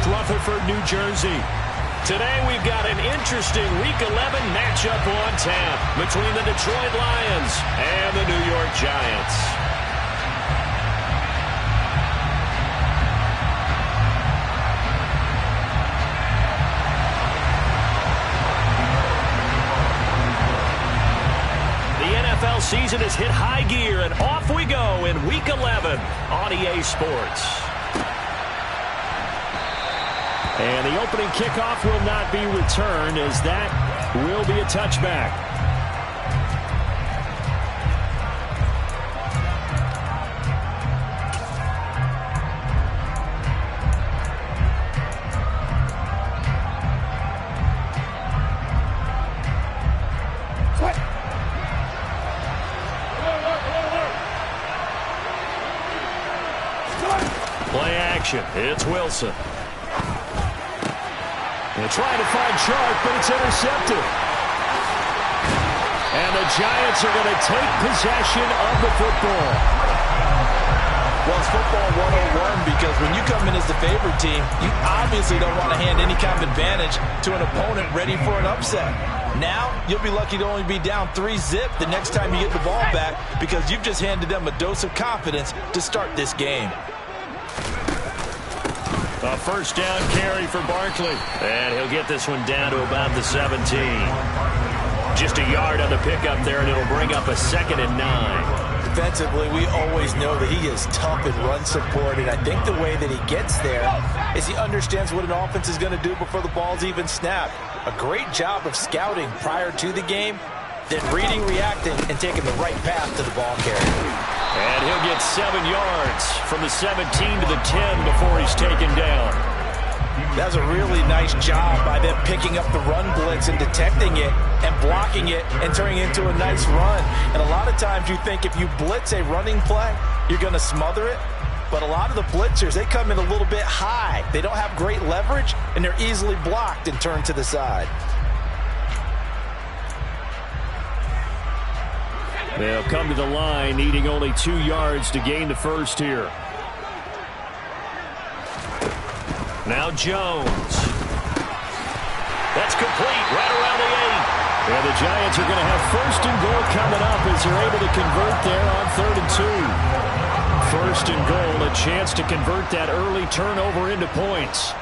Rutherford, New Jersey. Today we've got an interesting Week 11 matchup on tap between the Detroit Lions and the New York Giants. The NFL season has hit high gear, and off we go in Week 11 on EA Sports. And the opening kickoff will not be returned, as that will be a touchback. Play action. It's Wilson. They're trying to find Sharp, but it's intercepted. And the Giants are going to take possession of the football. Well, it's football 101 because when you come in as the favorite team, you obviously don't want to hand any kind of advantage to an opponent ready for an upset. Now, you'll be lucky to only be down 3-zip the next time you get the ball back because you've just handed them a dose of confidence to start this game. A first down carry for Barkley. And he'll get this one down to about the 17. Just a yard on the pickup there, and it'll bring up a 2nd and 9. Defensively, we always know that he is tough in run support, and I think the way that he gets there is he understands what an offense is going to do before the ball's even snapped. A great job of scouting prior to the game, then reading, reacting, and taking the right path to the ball carrier. And he'll get 7 yards from the 17 to the 10 before he's taken down. That's a really nice job by them picking up the run blitz and detecting it and blocking it and turning it into a nice run. And a lot of times you think if you blitz a running play, you're going to smother it. But a lot of the blitzers, they come in a little bit high. They don't have great leverage, and they're easily blocked and turned to the side. They'll come to the line, needing only 2 yards to gain the first here. Now Jones. That's complete, right around the 8. And the Giants are going to have 1st and goal coming up as they're able to convert there on 3rd and 2. 1st and goal, a chance to convert that early turnover into points.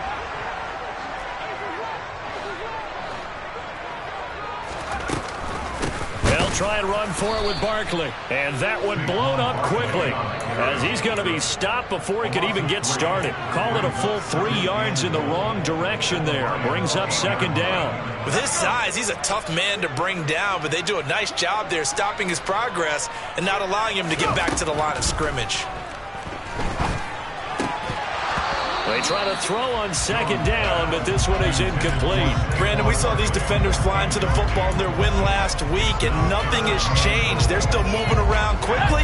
Try and run for it with Barkley. And that one blown up quickly as he's going to be stopped before he could even get started. Call it a full 3 yards in the wrong direction there. Brings up 2nd down. With his size, he's a tough man to bring down, but they do a nice job there stopping his progress and not allowing him to get back to the line of scrimmage. They try to throw on 2nd down, but this one is incomplete. Brandon, we saw these defenders fly into the football in their win last week, and nothing has changed. They're still moving around quickly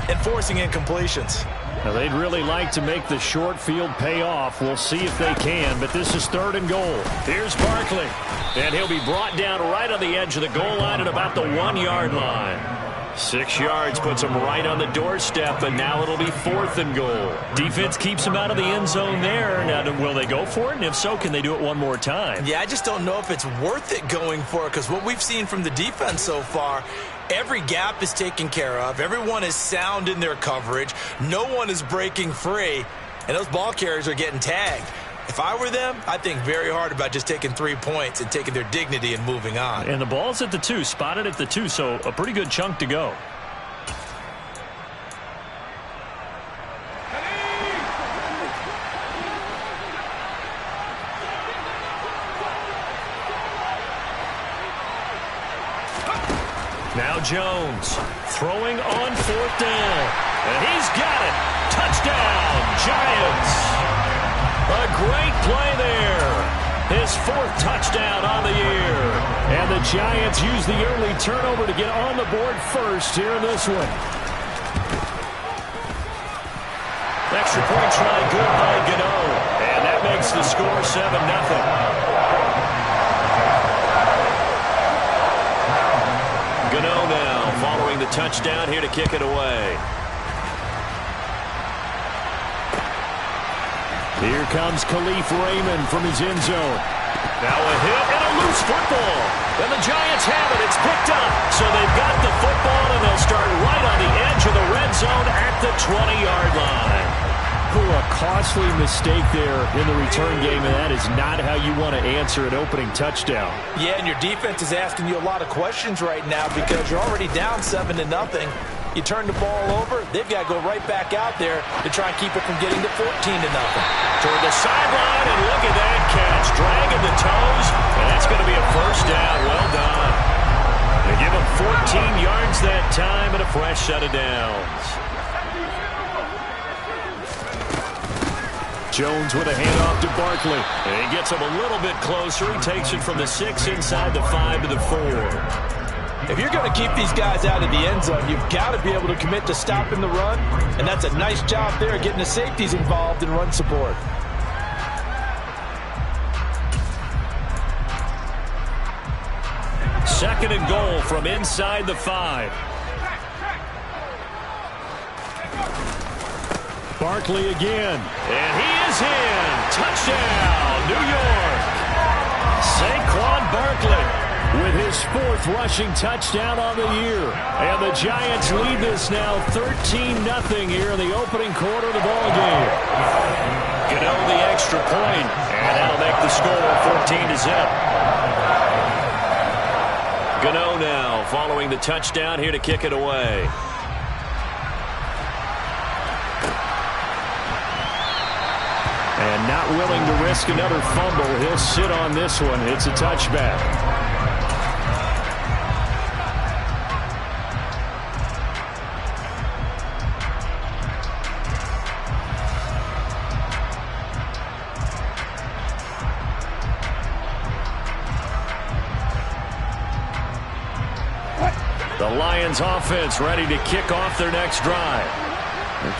and forcing incompletions. Now, they'd really like to make the short field pay off. We'll see if they can, but this is 3rd and goal. Here's Barkley, and he'll be brought down right on the edge of the goal line at about the 1-yard line. 6 yards puts him right on the doorstep, and now it'll be 4th and goal. Defense keeps him out of the end zone there. Now, will they go for it? And if so, can they do it one more time? Yeah, I just don't know if it's worth it going for it, because what we've seen from the defense so far, every gap is taken care of. Everyone is sound in their coverage. No one is breaking free, and those ball carriers are getting tagged. If I were them, I'd think very hard about just taking 3 points and taking their dignity and moving on. And the ball's at the 2, spotted at the 2, so a pretty good chunk to go. Now Jones throwing on 4th down. And he's got it. Touchdown, Giants. A great play there. His 4th touchdown on the year. And the Giants use the early turnover to get on the board first here in this one. Extra point try good by Gano. And that makes the score 7-0. Gano now following the touchdown here to kick it away. Here comes Khalif Raymond from his end zone. Now a hit and a loose football. And the Giants have it. It's picked up. So they've got the football, and they'll start right on the edge of the red zone at the 20-yard line. A costly mistake there in the return game, and that is not how you want to answer an opening touchdown. Yeah, and your defense is asking you a lot of questions right now because you're already down 7-0. You turn the ball over, they've got to go right back out there to try and keep it from getting to 14-0. Toward the sideline, and look at that catch. Dragging the toes, and that's going to be a first down. Well done. They give him 14 yards that time and a fresh set of downs. Jones with a handoff to Barkley. And he gets him a little bit closer. He takes it from the 6 inside the 5 to the 4. If you're going to keep these guys out of the end zone, you've got to be able to commit to stopping the run. And that's a nice job there, getting the safeties involved in run support. Second and goal from inside the 5. Barkley again. And he is in. Touchdown, New York. Saquon Barkley with his 4th rushing touchdown on the year. And the Giants lead this now 13-0 here in the opening quarter of the ballgame. Gano the extra point, and that'll make the score 14-0. Gano now following the touchdown here to kick it away. And not willing to risk another fumble. He'll sit on this one. It's a touchback. The Lions offense ready to kick off their next drive.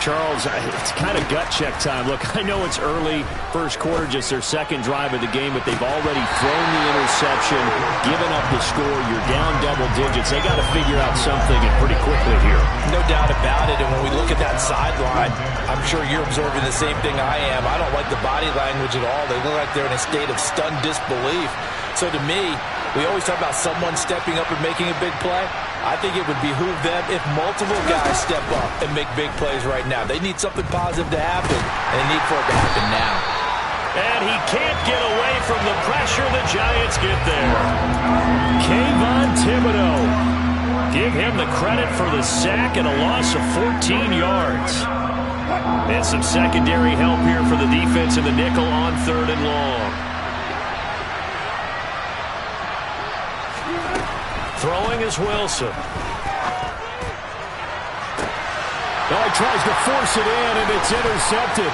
Charles, it's kind of gut check time. Look, I know it's early, first quarter, just their second drive of the game, but they've already thrown the interception, given up the score. You're down double digits. They got to figure out something, and pretty quickly here. No doubt about it, and when we look at that sideline, I'm sure you're observing the same thing I am. I don't like the body language at all. They look like they're in a state of stunned disbelief. So to me, we always talk about someone stepping up and making a big play. I think it would behoove them if multiple guys step up and make big plays right now. They need something positive to happen, and they need for it to happen now. And he can't get away from the pressure. The Giants get there. Kayvon Thibodeau. Give him the credit for the sack and a loss of 14 yards. And some secondary help here for the defense in the nickel on 3rd and long. Throwing is Wilson. Oh, he tries to force it in, and it's intercepted.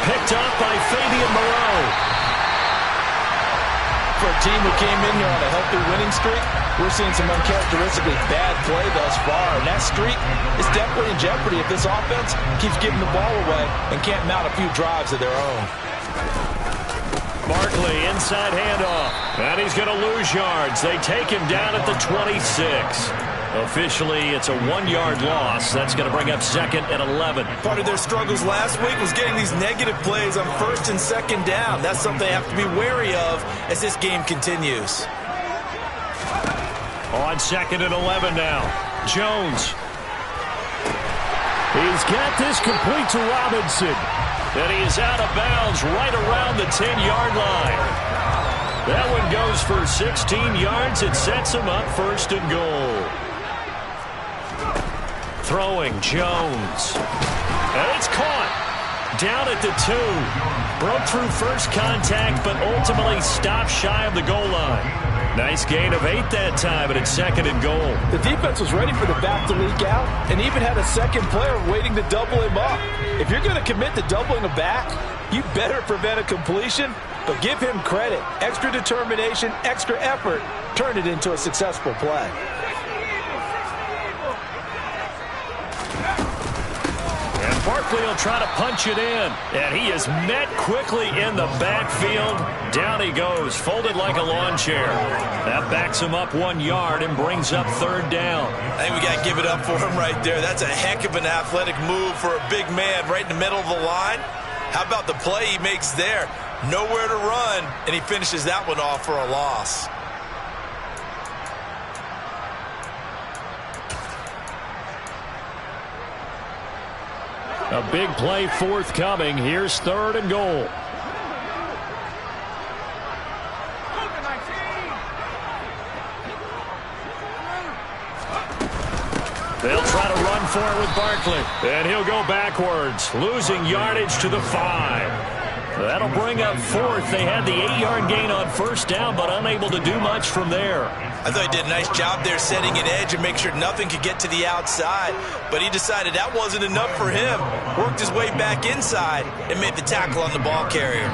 Picked up by Fabian Moreau. For a team who came in here on a healthy winning streak, we're seeing some uncharacteristically bad play thus far. And that streak is definitely in jeopardy if this offense keeps giving the ball away and can't mount a few drives of their own. Barkley, inside handoff. And he's going to lose yards. They take him down at the 26. Officially, it's a 1-yard loss. That's going to bring up 2nd and 11. Part of their struggles last week was getting these negative plays on 1st and 2nd down. That's something they have to be wary of as this game continues. On 2nd and 11 now. Jones. He's got this complete to Robinson. And he is out of bounds right around the 10-yard line. That one goes for 16 yards. It sets him up 1st and goal. Throwing, Jones. And it's caught. Down at the 2. Broke through first contact, but ultimately stopped shy of the goal line. Nice gain of 8 that time, and it's 2nd and goal. The defense was ready for the back to leak out and even had a second player waiting to double him up. If you're going to commit to doubling a back, you better prevent a completion, but give him credit. Extra determination, extra effort, turned it into a successful play. And Barkley will try to punch it in. And he is met quickly in the backfield. Down he goes, folded like a lawn chair. That backs him up 1 yard and brings up 3rd down. I think we got to give it up for him right there. That's a heck of an athletic move for a big man right in the middle of the line. How about the play he makes there? Nowhere to run, and he finishes that one off for a loss. A big play forthcoming. Here's 3rd and goal. They'll try to run for it with Barkley. And he'll go backwards, losing yardage to the 5. That'll bring up 4th. They had the 8-yard gain on 1st down, but unable to do much from there. I thought he did a nice job there setting an edge and make sure nothing could get to the outside. But he decided that wasn't enough for him. Worked his way back inside and made the tackle on the ball carrier.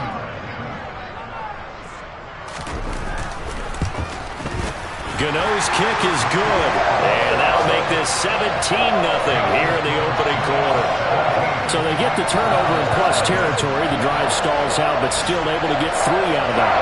Gano's kick is good. And that'll make this 17-0 here in the opening quarter. So they get the turnover in plus territory. The drive stalls out, but still able to get 3 out of that.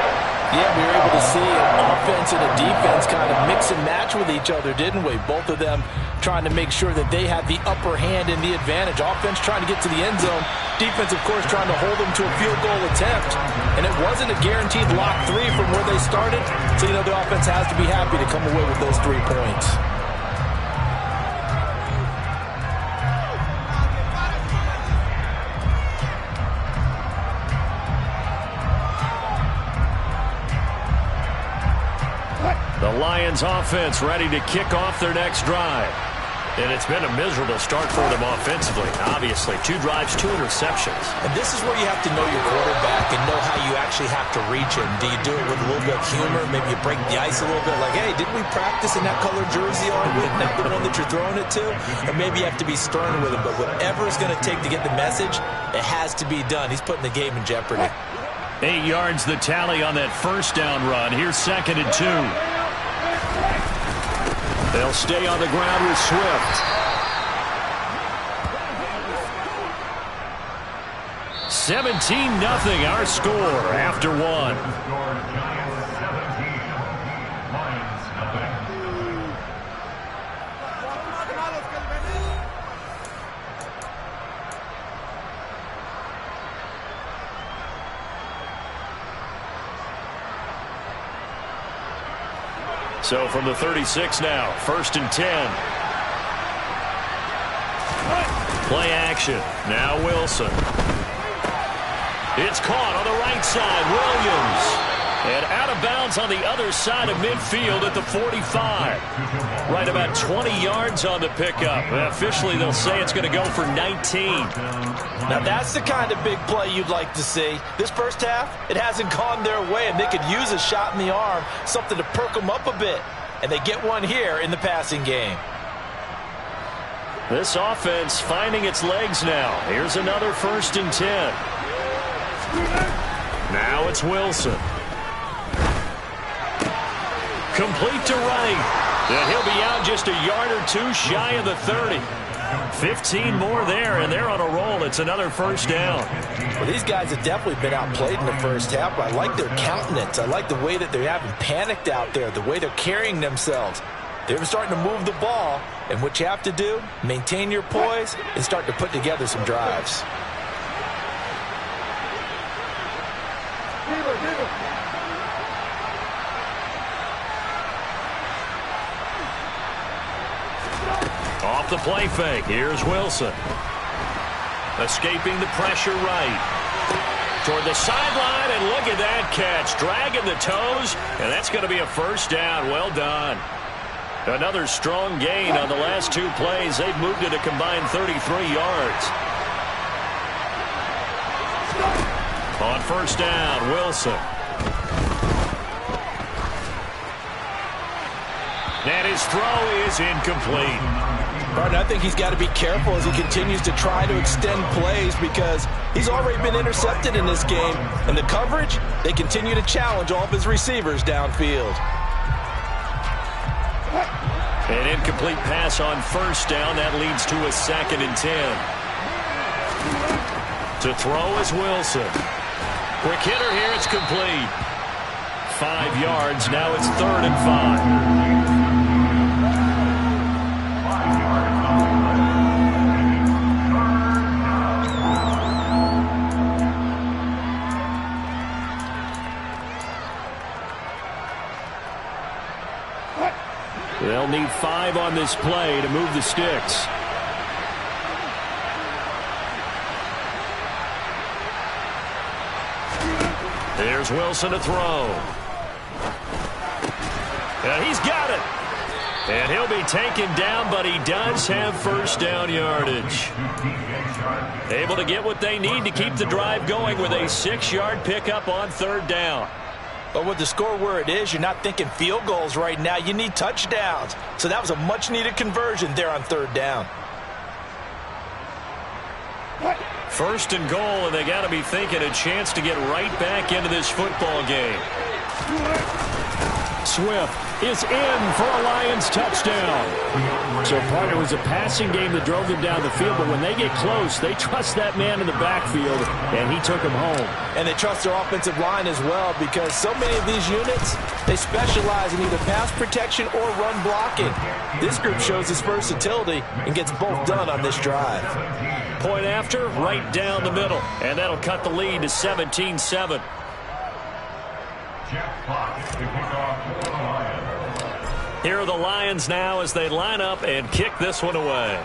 Yeah, we were able to see an offense and a defense kind of mix and match with each other, didn't we? Both of them trying to make sure that they had the upper hand and the advantage. Offense trying to get to the end zone. Defense, of course, trying to hold them to a field goal attempt. And it wasn't a guaranteed lock 3 from where they started. So, you know, the offense has to be happy to come away with those 3 points. The Lions offense ready to kick off their next drive. And it's been a miserable start for them offensively. Obviously, 2 drives, 2 interceptions. And this is where you have to know your quarterback and know how you actually have to reach him. Do you do it with a little bit of humor? Maybe you break the ice a little bit, like, hey, didn't we practice in that color jersey on with not the one that you're throwing it to? Or maybe you have to be stern with him. But whatever it's going to take to get the message, it has to be done. He's putting the game in jeopardy. 8 yards the tally on that 1st down run. Here's 2nd and 2. They'll stay on the ground with Swift. 17-0 our score after 1. So from the 36 now, 1st and 10. Play action. Now Wilson. It's caught on the right side. Williams. And out of bounds on the other side of midfield at the 45. Right about 20 yards on the pickup. Officially, they'll say it's going to go for 19. Now, that's the kind of big play you'd like to see. This first half, it hasn't gone their way, and they could use a shot in the arm, something to perk them up a bit. And they get one here in the passing game. This offense finding its legs now. Here's another 1st and 10. Now it's Wilson. Complete to right. And he'll be out just a yard or 2 shy of the 30. 15 more there, and they're on a roll. It's another 1st down. Well, these guys have definitely been outplayed in the first half, but I like their countenance. I like the way that they haven't panicked out there, the way they're carrying themselves. They're starting to move the ball, and what you have to do, maintain your poise and start to put together some drives. Off the play fake. Here's Wilson. Escaping the pressure right. Toward the sideline, and look at that catch. Dragging the toes, and that's going to be a 1st down. Well done. Another strong gain on the last 2 plays. They've moved it a combined 33 yards. On 1st down, Wilson. And his throw is incomplete. Martin, I think he's got to be careful as he continues to try to extend plays because he's already been intercepted in this game. And the coverage, they continue to challenge all of his receivers downfield. An incomplete pass on 1st down. That leads to a 2nd and 10. To throw is Wilson. Quick hitter here. It's complete. 5 yards. Now it's 3rd and 5. They'll need 5 on this play to move the sticks. Here's Wilson to throw. And he's got it. And he'll be taken down, but he does have first down yardage. Able to get what they need to keep the drive going with a 6-yard pickup on 3rd down. But with the score where it is, you're not thinking field goals right now. You need touchdowns. So that was a much-needed conversion there on 3rd down. 1st and goal, and they got to be thinking a chance to get right back into this football game. Swift is in for a Lions touchdown. So, partner, it was a passing game that drove them down the field, but when they get close, they trust that man in the backfield, and he took him home. And they trust their offensive line as well, because so many of these units, they specialize in either pass protection or run blocking. This group shows its versatility and gets both done on this drive. Point after, right down the middle, and that'll cut the lead to 17-7. Here are the Lions now as they line up and kick this one away.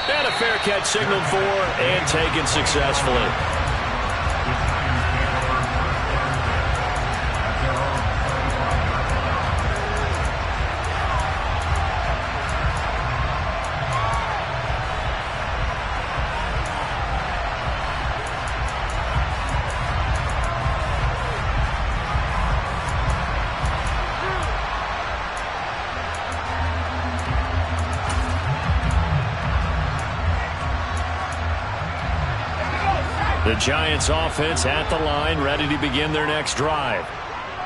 And a fair catch signaled for and taken successfully. The Giants offense at the line, ready to begin their next drive.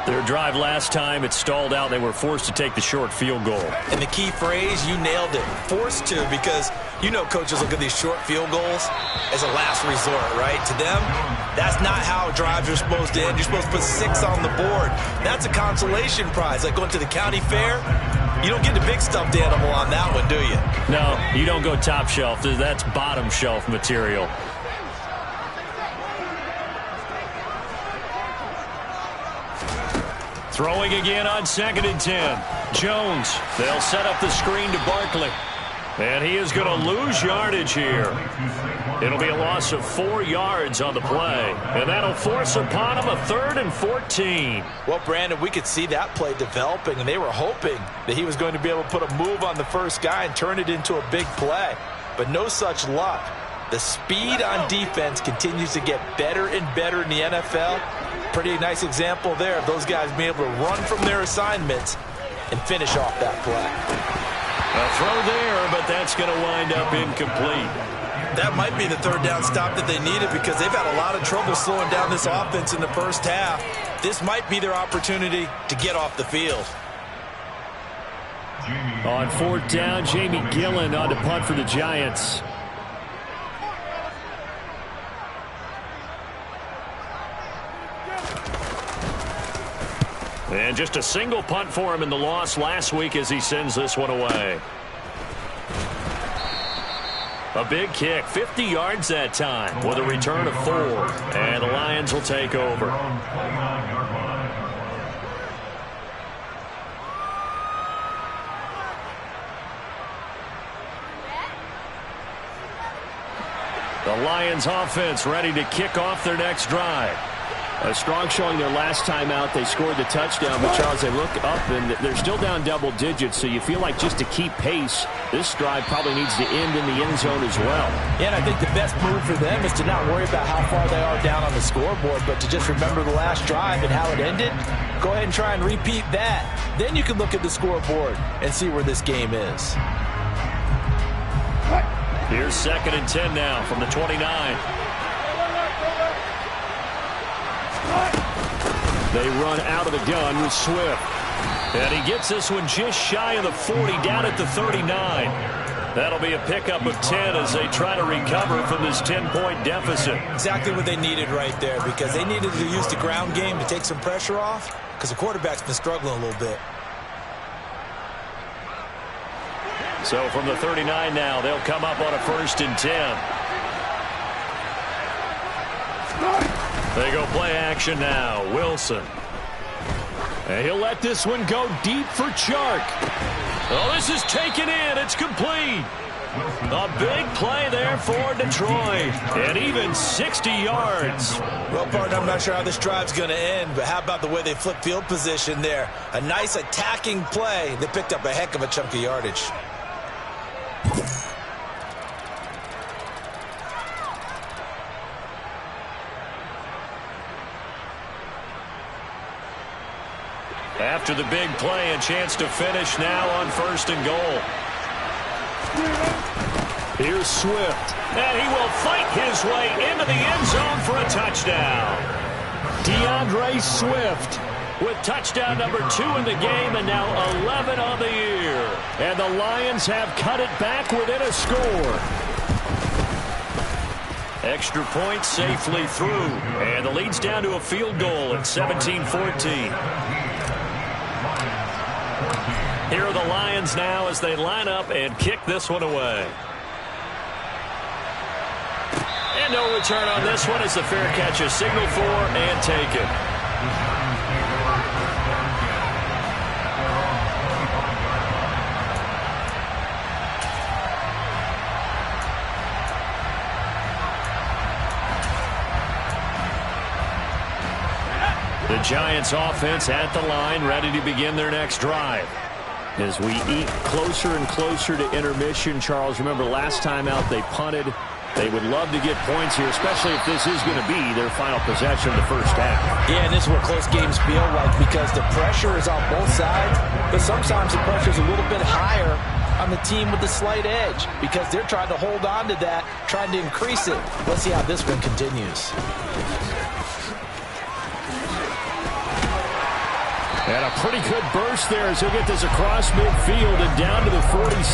Their drive last time, it stalled out. They were forced to take the short field goal. And the key phrase, you nailed it, forced to, because you know coaches look at these short field goals as a last resort, right? To them, that's not how drives are supposed to end. You're supposed to put 6 on the board. That's a consolation prize, like going to the county fair. You don't get the big stuffed animal on that one, do you? No, you don't go top shelf. That's bottom shelf material. Throwing again on 2nd and 10. Jones, they'll set up the screen to Barkley. And he is going to lose yardage here. It'll be a loss of 4 yards on the play. And that'll force upon him a 3rd and 14. Well, Brandon, we could see that play developing, and they were hoping that he was going to be able to put a move on the first guy and turn it into a big play. But no such luck. The speed on defense continues to get better and better in the NFL. Pretty nice example there of those guys being able to run from their assignments and finish off that play. A throw there, but that's going to wind up incomplete. That might be the 3rd down stop that they needed, because they've had a lot of trouble slowing down this offense in the first half. This might be their opportunity to get off the field. On 4th down, Jamie Gillen on to punt for the Giants. And just a single punt for him in the loss last week as he sends this one away. A big kick, 50 yards that time with a return of 4. And the Lions will take over. The Lions offense ready to kick off their next drive. A strong showing their last time out. They scored the touchdown, but Charles, they look up and they're still down double digits, so you feel like just to keep pace, this drive probably needs to end in the end zone as well. Yeah, and I think the best move for them is to not worry about how far they are down on the scoreboard, but to just remember the last drive and how it ended. Go ahead and try and repeat that. Then you can look at the scoreboard and see where this game is. Here's 2nd and 10 now from the 29. They run out of the gun with Swift. And he gets this one just shy of the 40, down at the 39. That'll be a pickup of 10 as they try to recover from this 10-point deficit. Exactly what they needed right there, because they needed to use the ground game to take some pressure off, because the quarterback's been struggling a little bit. So from the 39 now, they'll come up on a 1st and 10. They go play action now. Wilson. And he'll let this one go deep for Chark. Oh, this is taken in. It's complete. A big play there for Detroit. And even 60 yards. Well, partner, I'm not sure how this drive's going to end, but how about the way they flip field position there? A nice attacking play that picked up a heck of a chunk of yardage. After the big play, a chance to finish now on 1st and goal. Here's Swift. And he will fight his way into the end zone for a touchdown. DeAndre Swift with touchdown number 2 in the game and now 11 on the year. And the Lions have cut it back within a score. Extra point safely through. And the lead's down to a field goal at 17-14. Here are the Lions now as they line up and kick this one away. And no return on this one as the fair catch is signaled for and taken. The Giants offense at the line, ready to begin their next drive. As we eat closer and closer to intermission, Charles, remember last time out they punted. They would love to get points here, especially if this is going to be their final possession of the first half. Yeah, and this is what close games feel like because the pressure is on both sides, but sometimes the pressure is a little bit higher on the team with the slight edge because they're trying to hold on to that, trying to increase it. Let's see how this one continues. And a pretty good burst there as he'll get this across midfield and down to the 46.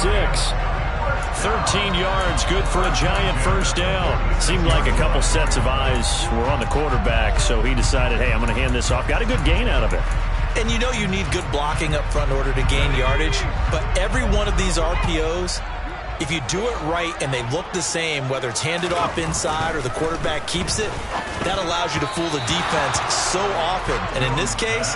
13 yards, good for a Giant first down. Seemed like a couple sets of eyes were on the quarterback, so he decided, hey, I'm going to hand this off. Got a good gain out of it. And you know you need good blocking up front in order to gain yardage, but every one of these RPOs, if you do it right and they look the same, whether it's handed off inside or the quarterback keeps it, that allows you to fool the defense so often. And in this case,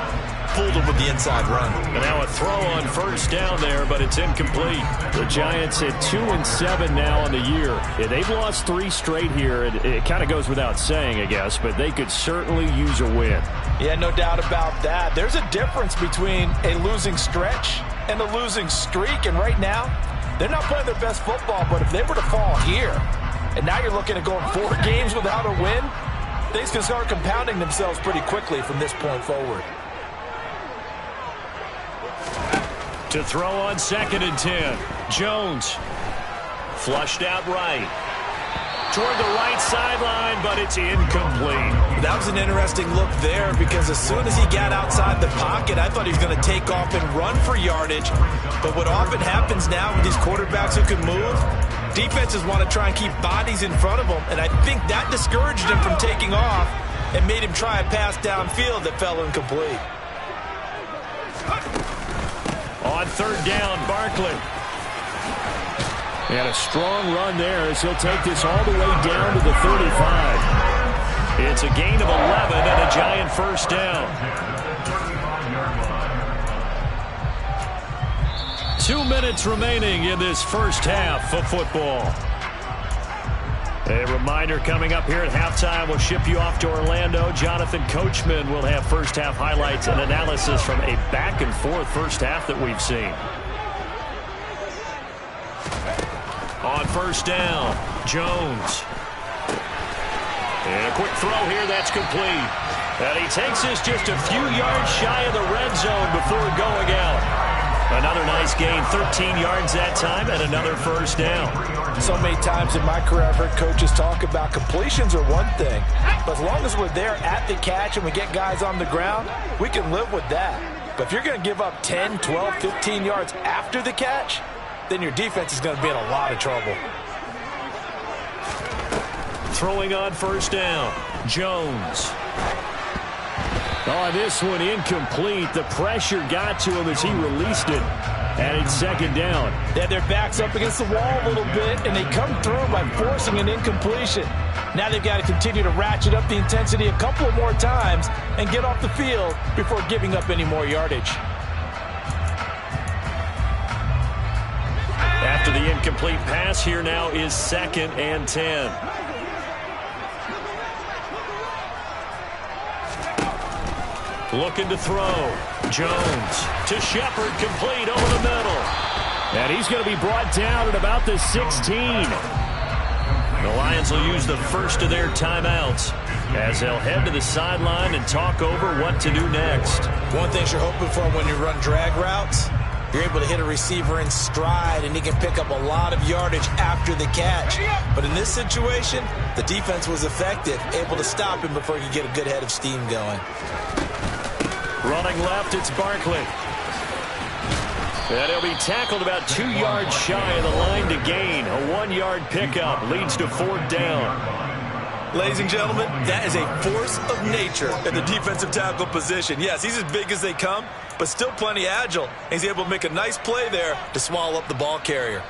fooled them with the inside run. And now a throw on first down there, but it's incomplete. The Giants at 2-7 now on the year. Yeah, they've lost 3 straight here. It kind of goes without saying, I guess, but they could certainly use a win. Yeah, no doubt about that. There's a difference between a losing stretch and a losing streak, and right now, they're not playing their best football, but if they were to fall here, and now you're looking at going 4 games without a win, things can start compounding themselves pretty quickly from this point forward. To throw on 2nd and 10. Jones. Flushed out right. Toward the right sideline, but it's incomplete. That was an interesting look there because as soon as he got outside the pocket, I thought he was going to take off and run for yardage. But what often happens now with these quarterbacks who can move, defenses want to try and keep bodies in front of them, and I think that discouraged him from taking off and made him try a pass downfield that fell incomplete. On 3rd down, Barkley. And a strong run there as he'll take this all the way down to the 35. It's a gain of 11 and a Giant first down. 2 minutes remaining in this first half of football. A reminder coming up here at halftime, we'll ship you off to Orlando. Jonathan Coachman will have first half highlights and analysis from a back-and-forth first half that we've seen. On first down, Jones. And a quick throw here, that's complete. And he takes this just a few yards shy of the red zone before going out. Another nice gain, 13 yards that time, and another first down. So many times in my career I've heard coaches talk about completions are one thing, but as long as we're there at the catch and we get guys on the ground, we can live with that. But if you're going to give up 10, 12, 15 yards after the catch, then your defense is going to be in a lot of trouble. Throwing on first down, Jones. Oh, this one incomplete. The pressure got to him as he released it. And it's second down. They had their backs up against the wall a little bit, and they come through by forcing an incompletion. Now they've got to continue to ratchet up the intensity a couple of more times and get off the field before giving up any more yardage. After the incomplete pass, here now is 2nd and 10. Looking to throw. Jones to Shepard, complete over the middle. And he's going to be brought down at about the 16. The Lions will use the first of their timeouts as they'll head to the sideline and talk over what to do next. One thing you're hoping for when you run drag routes, you're able to hit a receiver in stride, and he can pick up a lot of yardage after the catch. But in this situation, the defense was effective, able to stop him before he could get a good head of steam going. Running left, it's Barkley. And he'll be tackled about 2 yards shy of the line to gain. A 1-yard pickup leads to 4th down. Ladies and gentlemen, that is a force of nature at the defensive tackle position. Yes, he's as big as they come, but still plenty agile. He's able to make a nice play there to swallow up the ball carrier.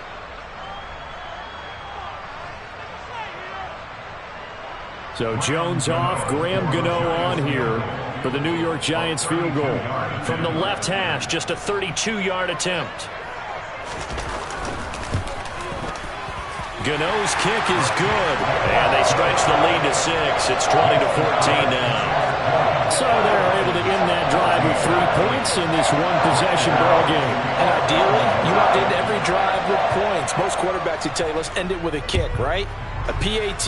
So Jones off, Graham Gano on here for the New York Giants field goal. From the left hash, just a 32-yard attempt. Gano's kick is good, and they stretch the lead to 6. It's 20-14 now. So they're able to end that drive with 3 points in this one-possession ball game. And ideally, you want to end every drive with points. Most quarterbacks would tell you, let's end it with a kick, right? A PAT,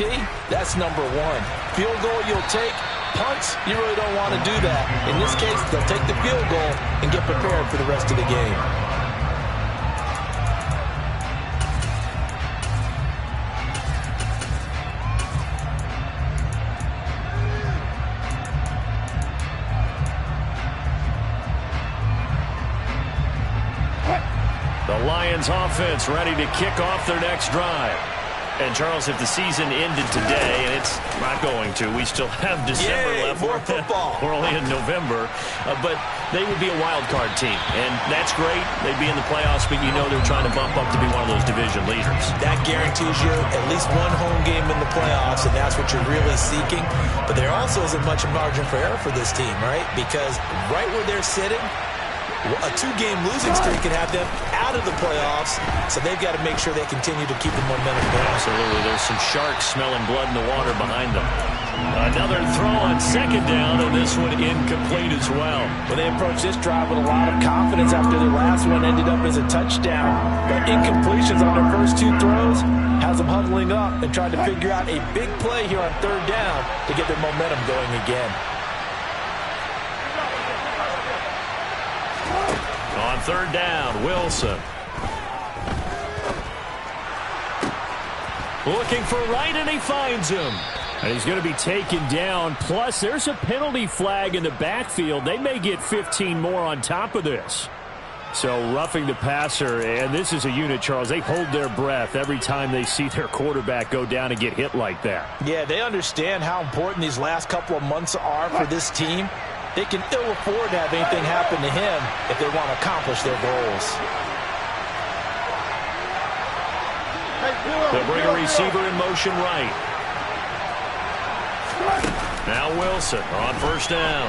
that's number 1. Field goal you'll take. Punts, you really don't want to do that. In this case, they'll take the field goal and get prepared for the rest of the game. The Lions offense ready to kick off their next drive. And, Charles, if the season ended today, and it's not going to, we still have December left. More football. We're only in November. But they would be a wild card team. And that's great. They'd be in the playoffs, but you know they're trying to bump up to be one of those division leaders. That guarantees you at least one home game in the playoffs, and that's what you're really seeking. But there also isn't much margin for error for this team, right? Because right where they're sitting, a 2-game losing streak can have them out of the playoffs, so they've got to make sure they continue to keep the momentum going. Absolutely. There's some sharks smelling blood in the water behind them. Another throw on 2nd down, and this one incomplete as well. Well, they approached this drive with a lot of confidence after their last one ended up as a touchdown. But incompletions on their first 2 throws has them huddling up and trying to figure out a big play here on 3rd down to get their momentum going again. On 3rd down, Wilson. Looking for Wright, and he finds him. And he's going to be taken down. Plus, there's a penalty flag in the backfield. They may get 15 more on top of this. So roughing the passer, and this is a unit, Charles. They hold their breath every time they see their quarterback go down and get hit like that. Yeah, they understand how important these last couple of months are for this team. They can ill afford to have anything happen to him if they want to accomplish their goals. They'll bring a receiver in motion right. Now Wilson on 1st down.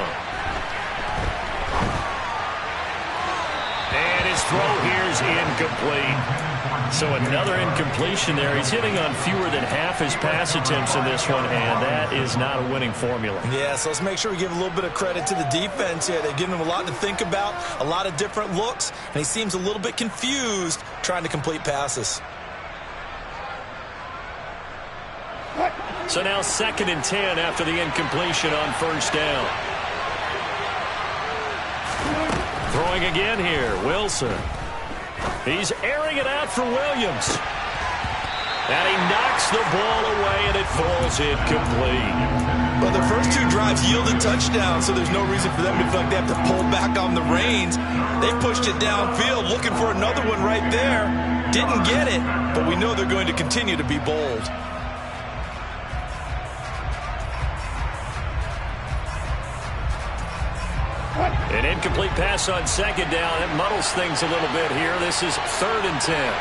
And his throw here is incomplete. So another incompletion there. He's hitting on fewer than half his pass attempts in this one, and that is not a winning formula. Yeah, so let's make sure we give a little bit of credit to the defense here. They've given him a lot to think about, a lot of different looks, and he seems a little bit confused trying to complete passes. So now 2nd and 10 after the incompletion on 1st down. Throwing again here, Wilson. He's airing it out for Williams. And he knocks the ball away, and it falls incomplete. But the first 2 drives yielded touchdowns, so there's no reason for them to feel like they have to pull back on the reins. They pushed it downfield, looking for another one right there. Didn't get it, but we know they're going to continue to be bold. An incomplete pass on second down. It muddles things a little bit here. This is 3rd and 10.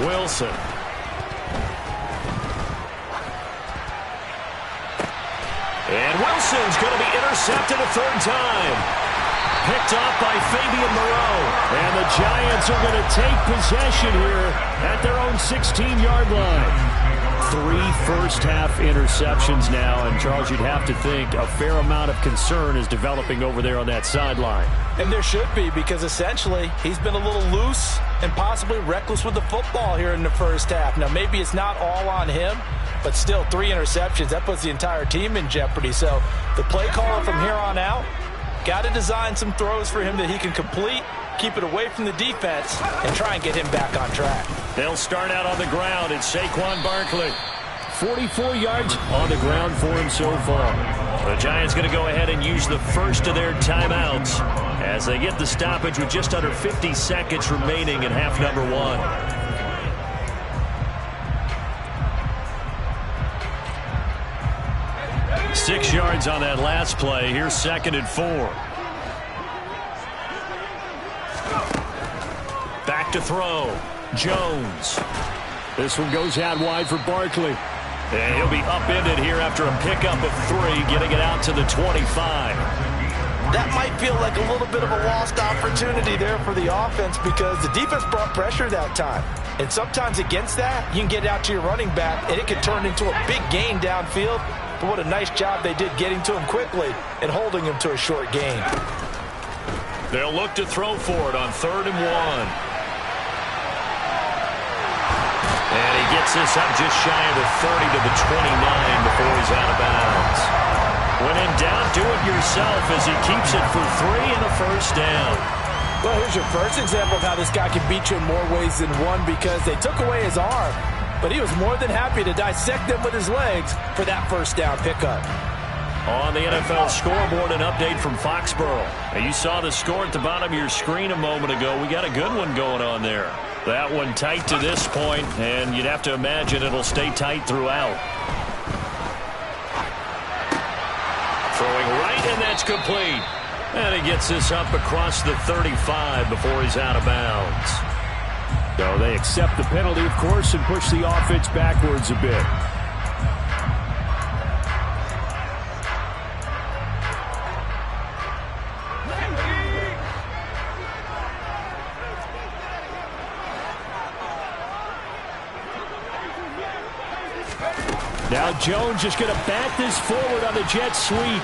Wilson. And Wilson's going to be intercepted a 3rd time. Picked off by Fabian Moreau. And the Giants are going to take possession here at their own 16-yard line. 3 first-half interceptions now. And, Charles, you'd have to think a fair amount of concern is developing over there on that sideline. And there should be, because essentially he's been a little loose and possibly reckless with the football here in the first half. Now, maybe it's not all on him, but still 3 interceptions. That puts the entire team in jeopardy. So the play caller from here on out, got to design some throws for him that he can complete, keep it away from the defense, and try and get him back on track. They'll start out on the ground. It's Saquon Barkley. 44 yards on the ground for him so far. The Giants going to go ahead and use the first of their timeouts as they get the stoppage with just under 50 seconds remaining in half number 1. 6 yards on that last play. Here's 2nd and 4. Back to throw. Jones. This one goes out wide for Barkley. And he'll be upended here after a pickup of 3, getting it out to the 25. That might feel like a little bit of a lost opportunity there for the offense, because the defense brought pressure that time. And sometimes against that, you can get out to your running back, and it can turn into a big gain downfield. But what a nice job they did getting to him quickly and holding him to a short gain. They'll look to throw for it on 3rd and 1. And he gets this up just shy of the 30 to the 29 before he's out of bounds. When in doubt, do it yourself as he keeps it for 3 and a first down. Well, here's your first example of how this guy can beat you in more ways than one, because they took away his arm, but he was more than happy to dissect them with his legs for that first down pickup. On the NFL scoreboard, an update from Foxborough. Now, you saw the score at the bottom of your screen a moment ago. We got a good one going on there. That one tight to this point, and you'd have to imagine it'll stay tight throughout. Throwing right, and that's complete. And he gets this up across the 35 before he's out of bounds. So they accept the penalty, of course, and push the offense backwards a bit. Now Jones just going to back this forward on the jet sweep.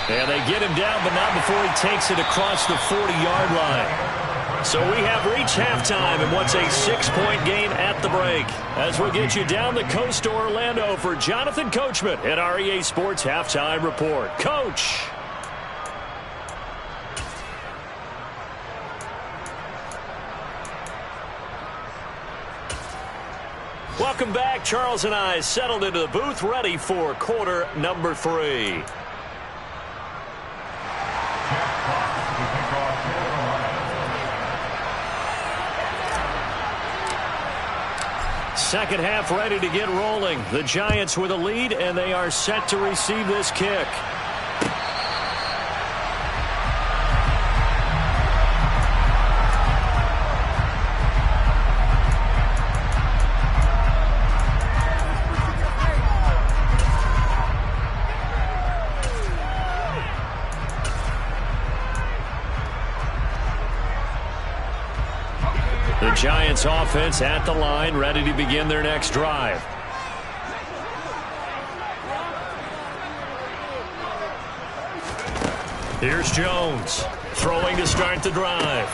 And they get him down, but not before he takes it across the 40-yard line. So we have reached halftime in what's a 6-point game at the break. As we'll get you down the coast to Orlando for Jonathan Coachman at our EA Sports Halftime Report. Coach. Welcome back. Charles and I settled into the booth, ready for quarter number 3. Second half ready to get rolling. The Giants with a lead, and they are set to receive this kick. The Giants offense at the line, ready to begin their next drive. Here's Jones, throwing to start the drive.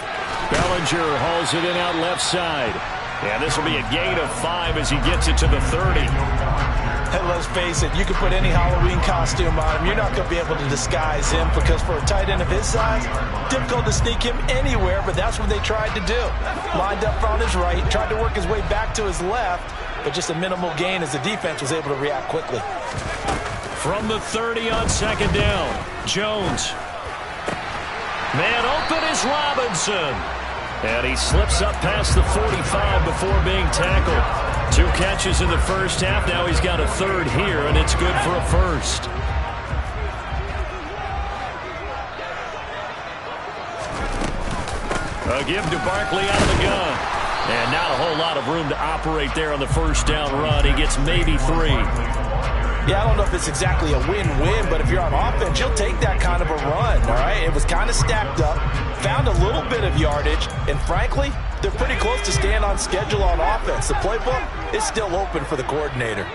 Bellinger hauls it in out left side. And this will be a gain of 5 as he gets it to the 30. And let's face it, you can put any Halloween costume on him. You're not going to be able to disguise him, because for a tight end of his size, difficult to sneak him anywhere, but that's what they tried to do. Lined up on his right, tried to work his way back to his left, but just a minimal gain as the defense was able to react quickly. From the 30 on second down, Jones. Man open is Robinson. And he slips up past the 45 before being tackled. 2 catches in the first half. Now he's got a third here, and it's good for a first. A give to Barkley out of the gun. And not a whole lot of room to operate there on the first down run. He gets maybe 3. Yeah, I don't know if it's exactly a win-win, but if you're on offense, you'll take that kind of a run, all right? It was kind of stacked up, found a little bit of yardage, and frankly, they're pretty close to staying on schedule on offense. The playbook is still open for the coordinator.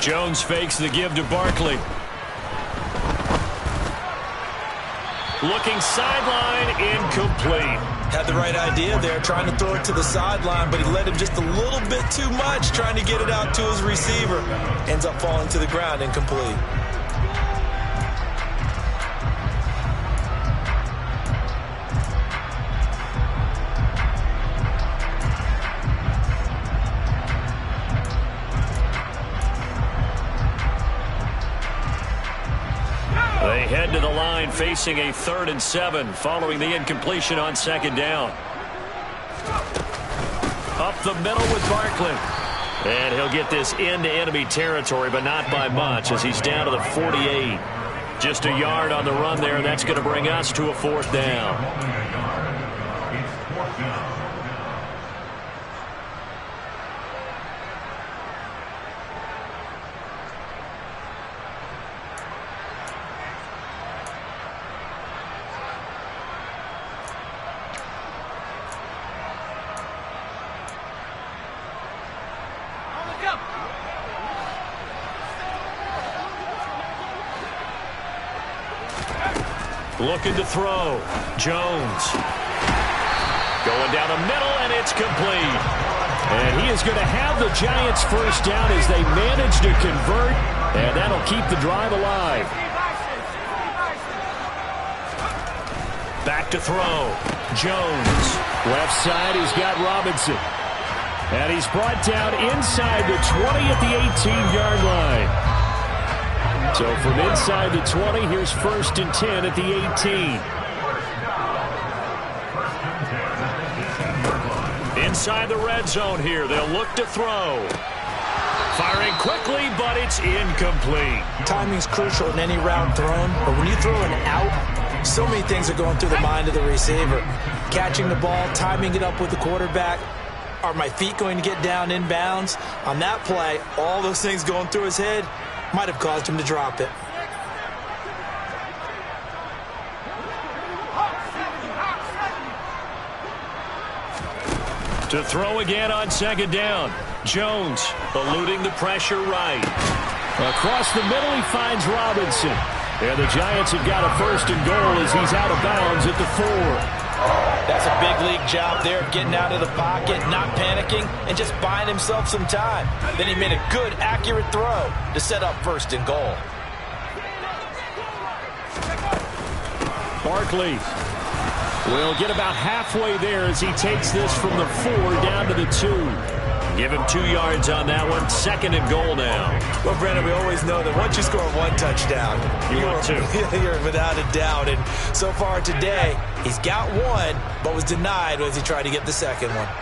Jones fakes the give to Barkley. Looking sideline, incomplete. Had the right idea there, trying to throw it to the sideline, but he led him just a little bit too much, trying to get it out to his receiver. Ends up falling to the ground, incomplete. They head to the line facing a 3rd and 7 following the incompletion on 2nd down. Up the middle with Barkley. And he'll get this into enemy territory, but not by much as he's down to the 48. Just a yard on the run there. That's going to bring us to a 4th down. Looking to throw. Jones. Going down the middle, and it's complete. And he is going to have the Giants' first down as they manage to convert, and that'll keep the drive alive. Back to throw. Jones. Left side, he's got Robinson. And he's brought down inside the 20 at the 18-yard line. So from inside the 20, here's 1st and 10 at the 18. Inside the red zone here, they'll look to throw. Firing quickly, but it's incomplete. Timing's crucial in any route thrown, but when you throw an out, so many things are going through the mind of the receiver. Catching the ball, timing it up with the quarterback. Are my feet going to get down inbounds? On that play, all those things going through his head might have caused him to drop it. To throw again on 2nd down. Jones eluding the pressure right. Across the middle, he finds Robinson. And the Giants have got a 1st and goal as he's out of bounds at the 4. That's a big league job there, getting out of the pocket, not panicking, and just buying himself some time. Then he made a good, accurate throw to set up 1st and goal. Barkley will get about halfway there as he takes this from the 4 down to the 2. Give him 2 yards on that one. 2nd and goal now. Well, Brandon, we always know that once you score 1 touchdown, you're without a doubt. And so far today, he's got 1, but was denied as he tried to get the 2nd one.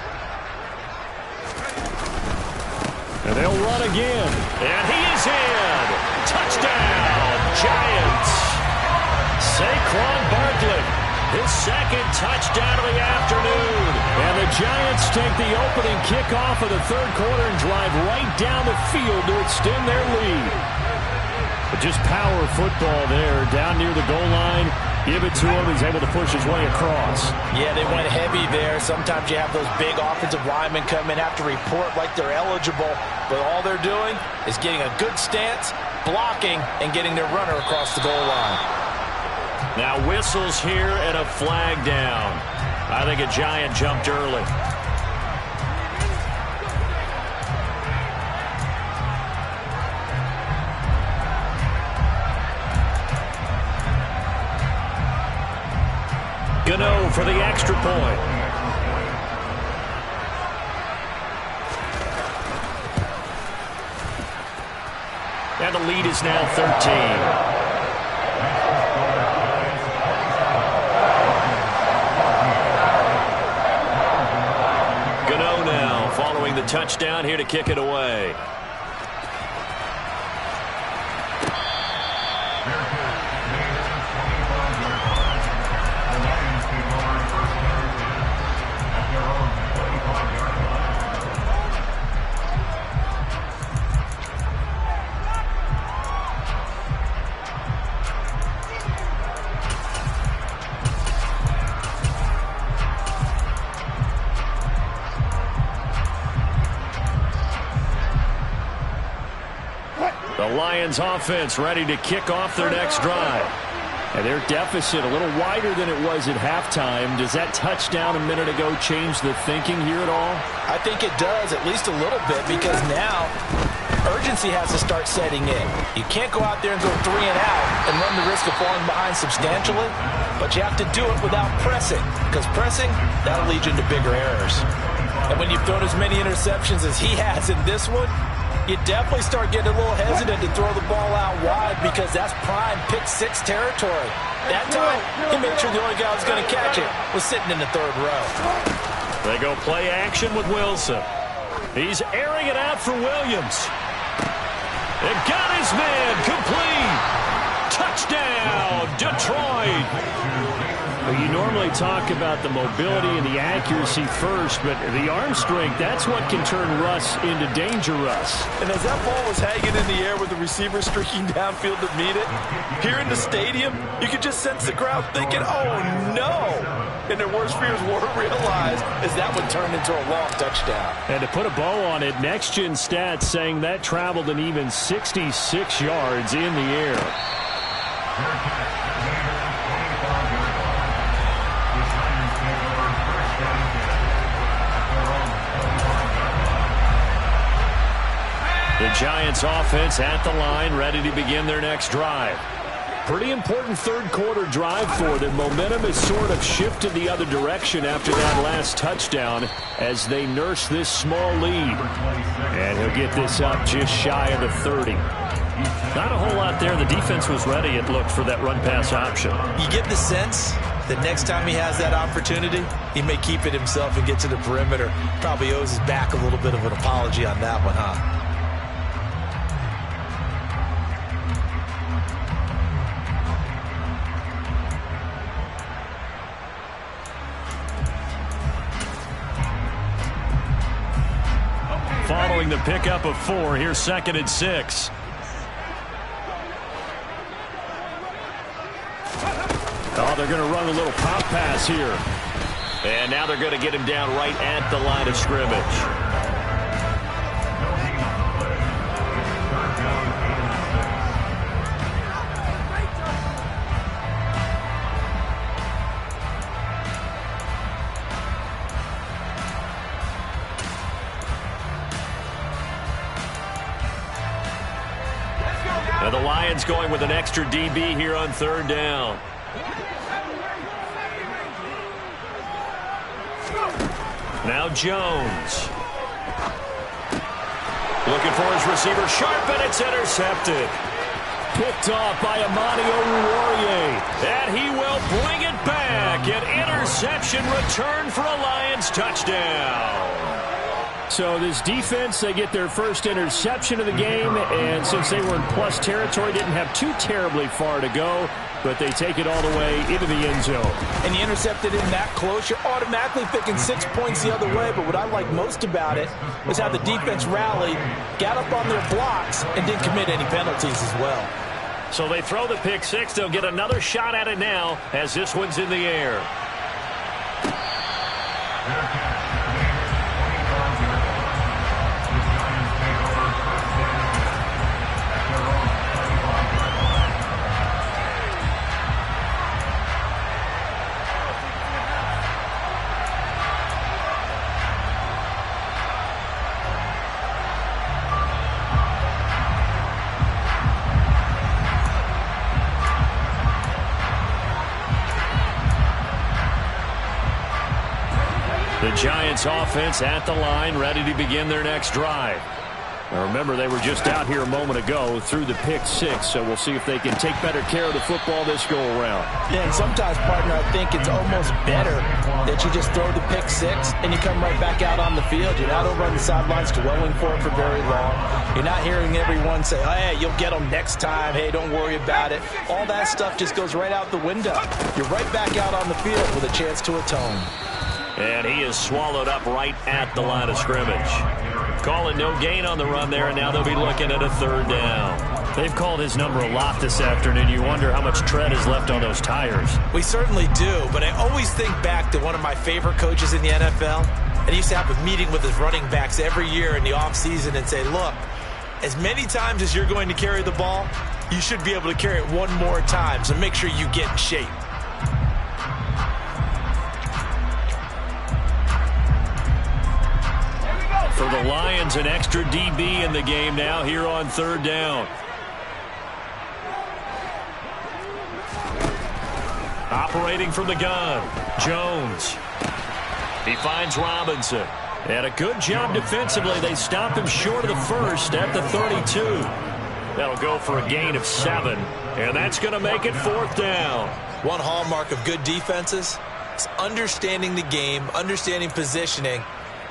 And they'll run again. And he is in. Touchdown, Giants. Saquon Barkley. His 2nd touchdown of the afternoon. And the Giants take the opening kickoff of the 3rd quarter and drive right down the field to extend their lead. But just power football there down near the goal line. Give it to him. He's able to push his way across. Yeah, they went heavy there. Sometimes you have those big offensive linemen come in, have to report like they're eligible. But all they're doing is getting a good stance, blocking, and getting their runner across the goal line. Now whistles here and a flag down. I think a Giant jumped early. Gano for the extra point. And the lead is now 13. touchdown here to kick it away. The Lions offense ready to kick off their next drive. And their deficit a little wider than it was at halftime. Does that touchdown a minute ago change the thinking here at all? I think it does, at least a little bit, because now urgency has to start setting in. You can't go out there and go 3 and out and run the risk of falling behind substantially, but you have to do it without pressing, because pressing, that'll lead you into bigger errors. And when you've thrown as many interceptions as he has in this one, you definitely start getting a little hesitant to throw the ball out wide, because that's prime pick-6 territory. That time, he made sure the only guy who was going to catch it was sitting in the 3rd row. They go play action with Wilson. He's airing it out for Williams. It got his man complete. Touchdown, Detroit. Well, you normally talk about the mobility and the accuracy first, but the arm strength, that's what can turn Russ into danger Russ. And as that ball was hanging in the air with the receiver streaking downfield to meet it, here in the stadium, you could just sense the crowd thinking, oh, no. And their worst fears were realized as that one turned into a long touchdown. And to put a bow on it, Next Gen Stats saying that traveled an even 66 yards in the air. The Giants offense at the line, ready to begin their next drive. Pretty important 3rd quarter drive for them. Momentum has sort of shifted the other direction after that last touchdown as they nurse this small lead. And he'll get this up just shy of the 30. Not a whole lot there. The defense was ready, it looked, for that run-pass option. You get the sense that next time he has that opportunity, he may keep it himself and get to the perimeter. Probably owes his back a little bit of an apology on that one, huh? Following the pickup of 4, here's 2nd and 6. Oh, they're going to run a little pop pass here. And now they're going to get him down right at the line of scrimmage. And the Lions going with an extra DB here on 3rd down. Now Jones. Looking for his receiver, sharp, and it's intercepted. Picked off by Amani Oruwariye. And he will bring it back. An interception return for a Lions touchdown. So this defense, they get their first interception of the game, and since they were in plus territory, didn't have too terribly far to go, but they take it all the way into the end zone. And you intercepted in that close, you're automatically thinking 6 points the other way, but what I like most about it was how the defense rallied, got up on their blocks, and didn't commit any penalties as well. So they throw the pick 6. They'll get another shot at it now as this one's in the air. The Giants offense at the line, ready to begin their next drive. Now remember, they were just out here a moment ago through the pick six, so we'll see if they can take better care of the football this go-around. Yeah, and sometimes, partner, I think it's almost better that you just throw the pick six and you come right back out on the field. You're not over on the sidelines dwelling for it for very long. You're not hearing everyone say, hey, you'll get them next time. Hey, don't worry about it. All that stuff just goes right out the window. You're right back out on the field with a chance to atone. And he is swallowed up right at the line of scrimmage. Calling no gain on the run there, and now they'll be looking at a third down. They've called his number a lot this afternoon. You wonder how much tread is left on those tires. We certainly do, but I always think back to one of my favorite coaches in the NFL. And he used to have a meeting with his running backs every year in the offseason and say, look, as many times as you're going to carry the ball, you should be able to carry it one more time, so make sure you get in shape. For the Lions, an extra DB in the game now here on third down. Operating from the gun, Jones. He finds Robinson. And a good job defensively. They stopped him short of the first at the 32. That'll go for a gain of 7. And that's going to make it fourth down. One hallmark of good defenses is understanding the game, understanding positioning,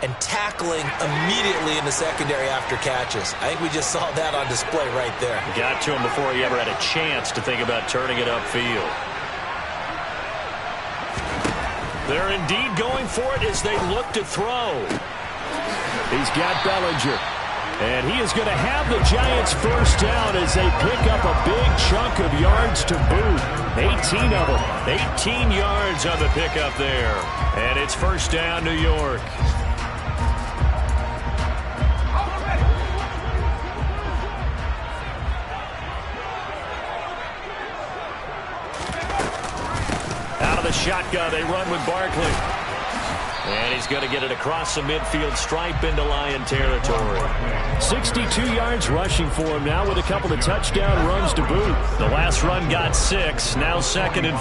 and tackling immediately in the secondary after catches. I think we just saw that on display right there. Got to him before he ever had a chance to think about turning it upfield. They're indeed going for it as they look to throw. He's got Bellinger. And he is going to have the Giants first down as they pick up a big chunk of yards to boot. 18 of them. 18 yards on the pickup there. And it's first down, New York. Shotgun, they run with Barkley. And he's going to get it across the midfield stripe into Lion territory. 62 yards rushing for him now with a couple of touchdown runs to boot. The last run got 6, now 2nd and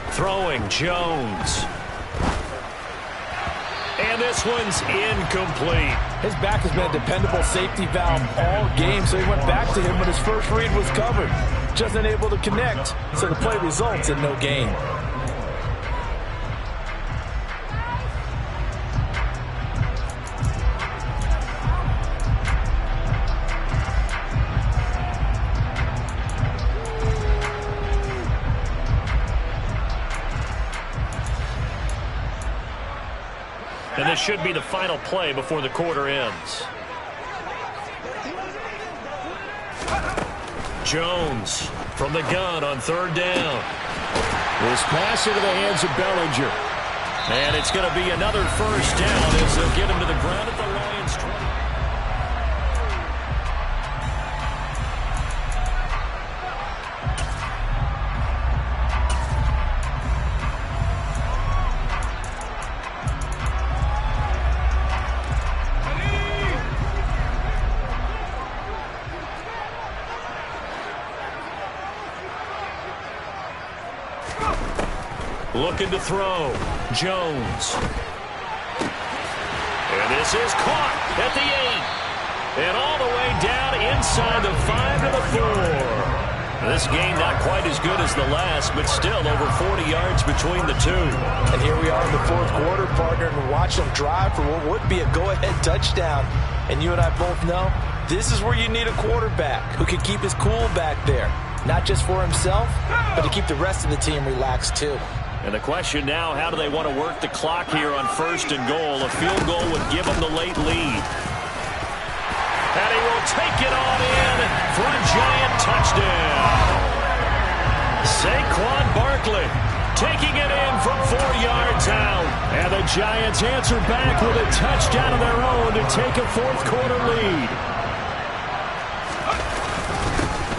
4. Throwing, Jones. And this one's incomplete. His back has been a dependable safety valve all game, so he went back to him when his first read was covered. Just unable to connect, so the play results in no gain. And this should be the final play before the quarter ends. Jones from the gun on third down. This pass into the hands of Bellinger. And it's going to be another first down as they'll get him to the ground at the Lions' 20. Looking to throw. Jones. And this is caught at the 8. And all the way down inside the 5 to the 4. This game not quite as good as the last, but still over 40 yards between the two. And here we are in the fourth quarter, partner, and watch them drive for what would be a go-ahead touchdown. And you and I both know this is where you need a quarterback who can keep his cool back there. Not just for himself, but to keep the rest of the team relaxed too. And the question now, how do they want to work the clock here on first and goal? A field goal would give them the late lead. And he will take it on in for a Giant touchdown. Saquon Barkley taking it in from 4 yards out. And the Giants answer back with a touchdown of their own to take a fourth quarter lead.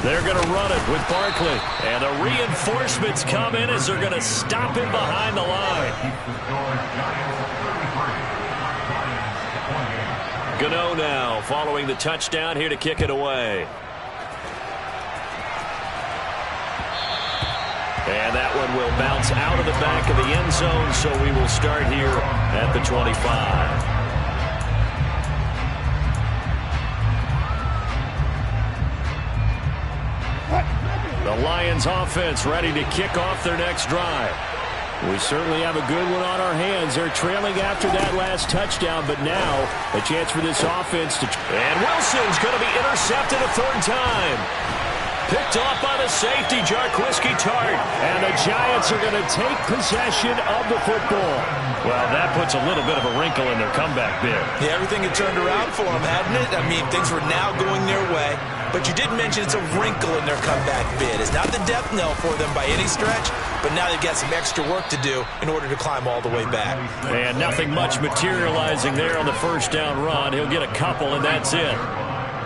They're going to run it with Barkley. And the reinforcements come in as they're going to stop him behind the line. Gano now following the touchdown here to kick it away. And that one will bounce out of the back of the end zone, so we will start here at the 25. The Lions offense ready to kick off their next drive. We certainly have a good one on our hands. They're trailing after that last touchdown, but now a chance for this offense to... And Wilson's going to be intercepted a third time. Picked off by the safety, Jarquiski Tart. And the Giants are going to take possession of the football. Well, that puts a little bit of a wrinkle in their comeback bid. Yeah, everything had turned around for them, hadn't it? I mean, things were now going their way. But you did mention it's a wrinkle in their comeback bid. It's not the death knell for them by any stretch, but now they've got some extra work to do in order to climb all the way back. And nothing much materializing there on the first down run. He'll get a couple, and that's it.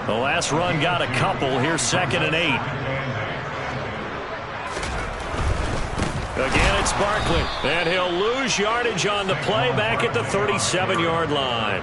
The last run got a couple. Here's 2nd and 8. Again, it's Barkley. And he'll lose yardage on the play back at the 37-yard line.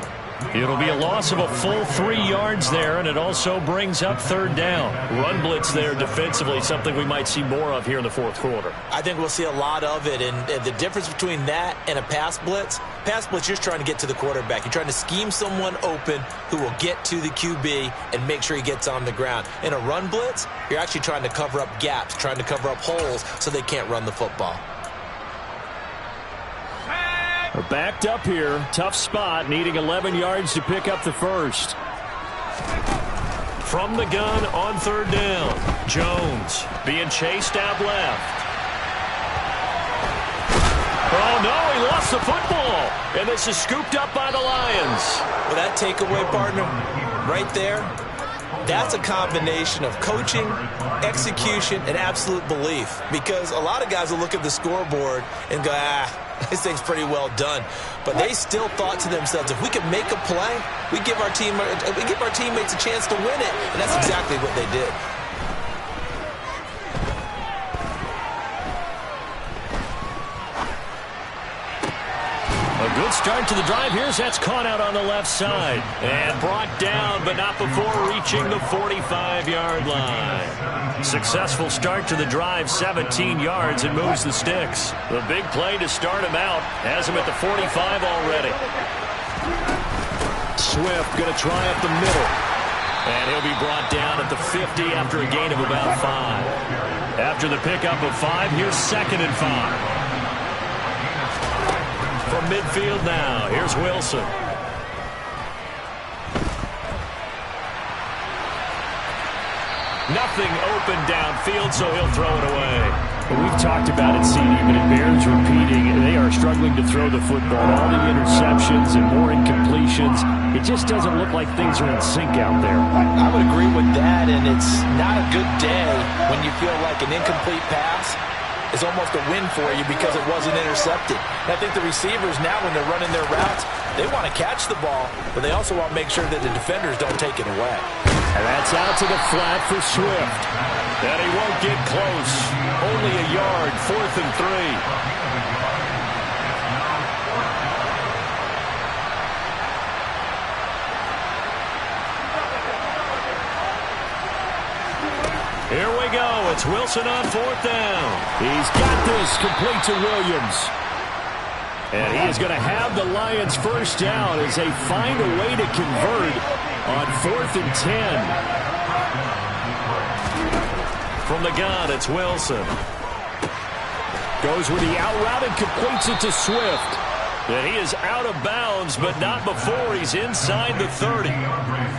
It'll be a loss of a full 3 yards there, and it also brings up 3rd down. Run blitz there defensively, something we might see more of here in the 4th quarter. I think we'll see a lot of it, and the difference between that and a pass blitz, you're just trying to get to the quarterback. You're trying to scheme someone open who will get to the QB and make sure he gets on the ground. In a run blitz, you're actually trying to cover up gaps, trying to cover up holes so they can't run the football. We're backed up here. Tough spot, needing 11 yards to pick up the first. From the gun on 3rd down. Jones being chased out left. Oh, no, he lost the football. And this is scooped up by the Lions. Well, that takeaway, partner, right there, that's a combination of coaching, execution, and absolute belief. Because a lot of guys will look at the scoreboard and go, this thing's pretty well done. But they still thought to themselves, if we can make a play, we give our teammates a chance to win it. And that's exactly what they did. A good start to the drive. Here's that's caught out on the left side. And brought down, but not before reaching the 45-yard line. Successful start to the drive, 17 yards, and moves the sticks. The big play to start him out has him at the 45 already. Swift going to try up the middle. And he'll be brought down at the 50 after a gain of about 5. After the pickup of 5, here's 2nd and 5. From midfield now, here's Wilson. Nothing open downfield, so he'll throw it away. Well, we've talked about it, CD, but it bears repeating. They are struggling to throw the football. All the interceptions and more incompletions. It just doesn't look like things are in sync out there. I would agree with that, and it's not a good day when you feel like an incomplete pass is almost a win for you because it wasn't intercepted. And I think the receivers now, when they're running their routes, they want to catch the ball, but they also want to make sure that the defenders don't take it away. And that's out to the flat for Swift. And he won't get close. Only a yard, 4th and 3. Here we go. It's Wilson on 4th down. He's got this, complete to Williams. And he is going to have the Lions first down as they find a way to convert on 4th and 10. From the gun, it's Wilson. Goes with the out route and completes it to Swift. And he is out of bounds, but not before he's inside the 30.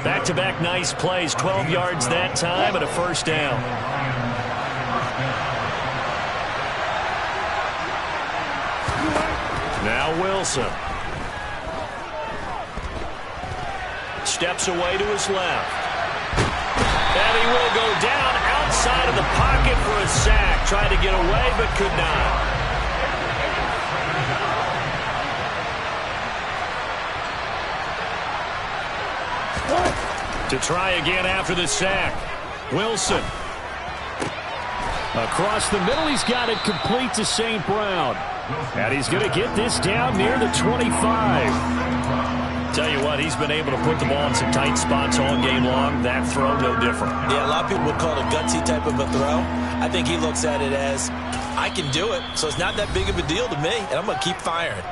Back-to-back nice plays, 12 yards that time and a first down. Now Wilson. Steps away to his left. And he will go down outside of the pocket for a sack. Tried to get away, but could not. To try again after the sack. Wilson. Across the middle, he's got it complete to St. Brown. And he's going to get this down near the 25. Tell you what, he's been able to put the ball in some tight spots all game long. That throw, no different. Yeah, a lot of people would call it a gutsy type of a throw. I think he looks at it as, I can do it, so it's not that big of a deal to me, and I'm going to keep firing.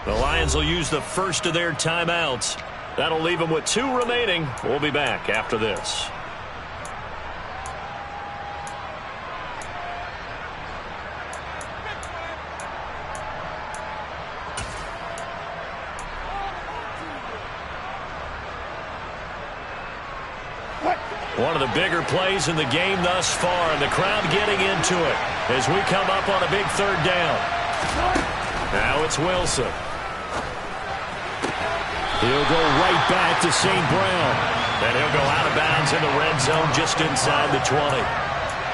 The Lions will use the first of their timeouts. That'll leave them with 2 remaining. We'll be back after this. One of the bigger plays in the game thus far, and the crowd getting into it as we come up on a big 3rd down. Now it's Wilson. He'll go right back to St. Brown. And he'll go out of bounds in the red zone just inside the 20.